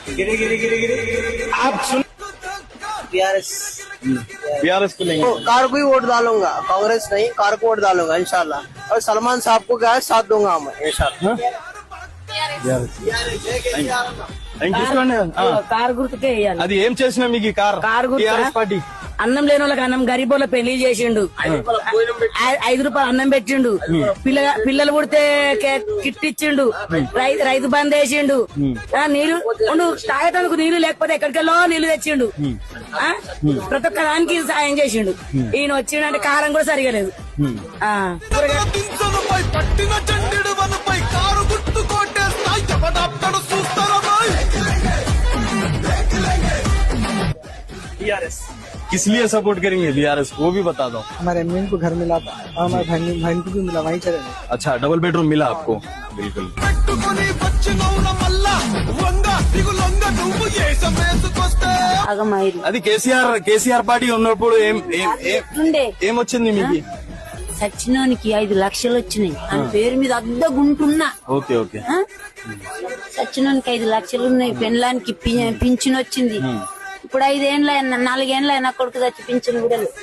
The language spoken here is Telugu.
आप सुन बीआरएस बीआरएस को लेंगे। कार को ही वोट डालूंगा, कांग्रेस नहीं, कार को वोट डालूंगा इंशाल्लाह। और सलमान साहब को क्या है साथ दूंगा मैं इंशाल्लाह। కారు గుర్తుకే వేయాలి. అది ఏం చేసినా మీకు ఈ కార్ కారు గుర్తు టీఆర్ఎస్ పార్టీ అన్నం లేని వాళ్ళకి అన్నం, గరీబోళ్ళ పెళ్లి చేసిండు, 5 రూపాయలు అన్నం పెట్టిండు, పిల్లలు పుడితే కిట్ ఇచ్చిండు, రైతు బంద్ వేసిండు, నీళ్లు తాగటానికి నీళ్లు లేకపోతే ఎక్కడికెళ్ళో నీళ్లు తెచ్చిండు, ప్రతి ఒక్క దానికి సాయం చేసిండు. ఈయన వచ్చిండంటే కారం కూడా సరిగా లేదు. बीआरएस किस लिए सपोर्ट करेंगे बीआरएस वो भी बता दो। हमारे अम्मी को घर मिला था और हमारे बहन को भी मिला, वहीं चले गए। अच्छा डबल बेडरूम मिला आपको? बिल्कुल। అది కేసీఆర్ పార్టీ ఉన్నప్పుడు ఏమొచ్చింది మీకు? సచ్చినోనికి 5 లక్షలు వచ్చినాయి, ఆయన పేరు మీద అద్దగుంటున్నా. Okay okay. సచ్చినోనికి 5 లక్షలు ఉన్నాయి, పెళ్ళానికి పింఛన్ వచ్చింది. ఇప్పుడు 5 ఏళ్ళ 4 ఏళ్ళ నా కొడుకు చచ్చి పింఛన్ కూడా లేదు.